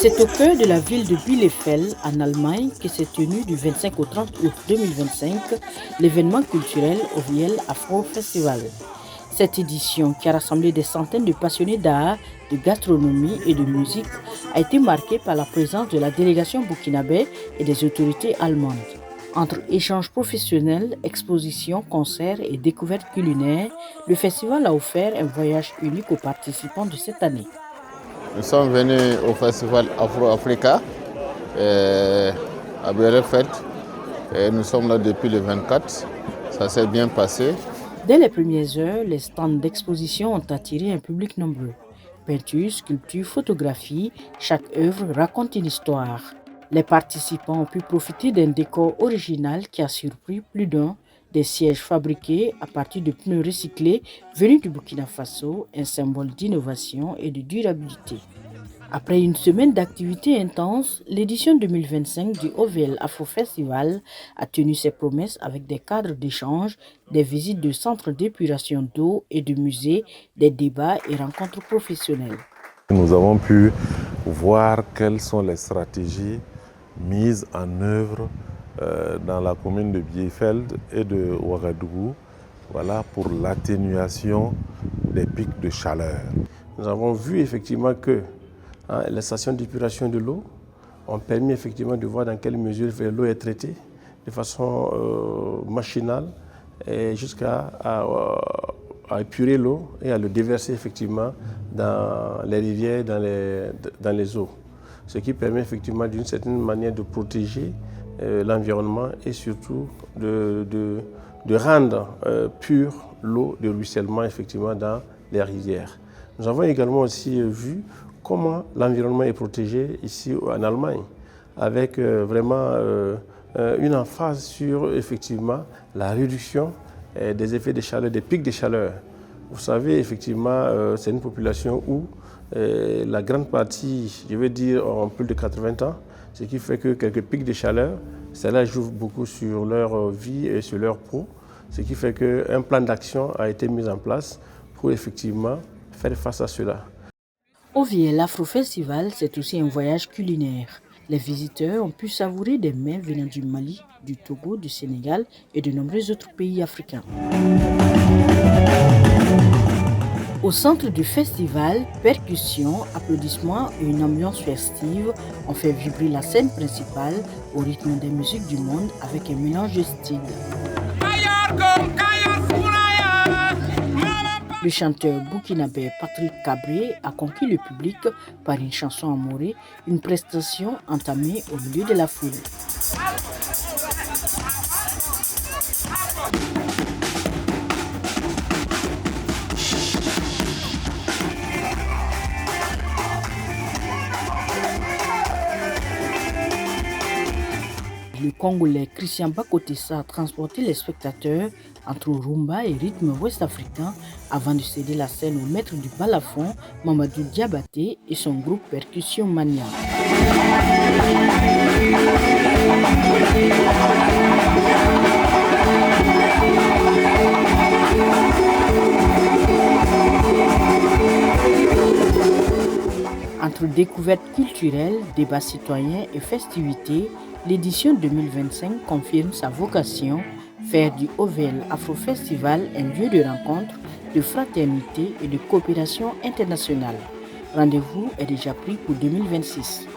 C'est au cœur de la ville de Bielefeld, en Allemagne, que s'est tenu du 25 au 30 août 2025 l'événement culturel OVL Afro Festival. Cette édition, qui a rassemblé des centaines de passionnés d'art, de gastronomie et de musique, a été marquée par la présence de la délégation burkinabé et des autorités allemandes. Entre échanges professionnels, expositions, concerts et découvertes culinaires, le festival a offert un voyage unique aux participants de cette année. Nous sommes venus au festival Afro-Africa à Bielefeld. Nous sommes là depuis le 24. Ça s'est bien passé. Dès les premières heures, les stands d'exposition ont attiré un public nombreux. Peintures, sculptures, photographies, chaque œuvre raconte une histoire. Les participants ont pu profiter d'un décor original qui a surpris plus d'un, des sièges fabriqués à partir de pneus recyclés venus du Burkina Faso, un symbole d'innovation et de durabilité. Après une semaine d'activités intenses, l'édition 2025 du OVL Afro Festival a tenu ses promesses avec des cadres d'échange, des visites de centres d'épuration d'eau et de musées, des débats et rencontres professionnelles. Nous avons pu voir quelles sont les stratégies mises en œuvre dans la commune de Bielefeld et de Ouagadougou, pour l'atténuation des pics de chaleur. Nous avons vu effectivement que les stations d'épuration de l'eau ont permis effectivement de voir dans quelle mesure l'eau est traitée de façon machinale et jusqu'à épurer l'eau et à le déverser effectivement dans les rivières, dans les eaux. Ce qui permet effectivement d'une certaine manière de protéger l'environnement et surtout de rendre pure l'eau de ruissellement effectivement dans les rivières. Nous avons également aussi vu comment l'environnement est protégé ici en Allemagne, avec vraiment une emphase sur effectivement la réduction des effets de chaleur, des pics de chaleur. Vous savez, effectivement, c'est une population où la grande partie, je veux dire, ont plus de 80 ans, ce qui fait que quelques pics de chaleur, cela joue beaucoup sur leur vie et sur leur peau, ce qui fait qu'un plan d'action a été mis en place pour effectivement faire face à cela. OVL Afro Festival, c'est aussi un voyage culinaire. Les visiteurs ont pu savourer des mets venant du Mali, du Togo, du Sénégal et de nombreux autres pays africains. Au centre du festival, percussions, applaudissements et une ambiance festive ont fait vibrer la scène principale au rythme des musiques du monde avec un mélange de styles. Le chanteur burkinabé Patrick Cabré a conquis le public par une chanson amourée, une prestation entamée au milieu de la foule. Le Congolais Christian Bakotessa a transporté les spectateurs entre rumba et rythme ouest-africain avant de céder la scène au maître du balafon, Mamadou Diabaté, et son groupe Percussion Mania. Entre découvertes culturelles, débats citoyens et festivités, l'édition 2025 confirme sa vocation, faire du OVL Afro Festival un lieu de rencontre, de fraternité et de coopération internationale. Rendez-vous est déjà pris pour 2026.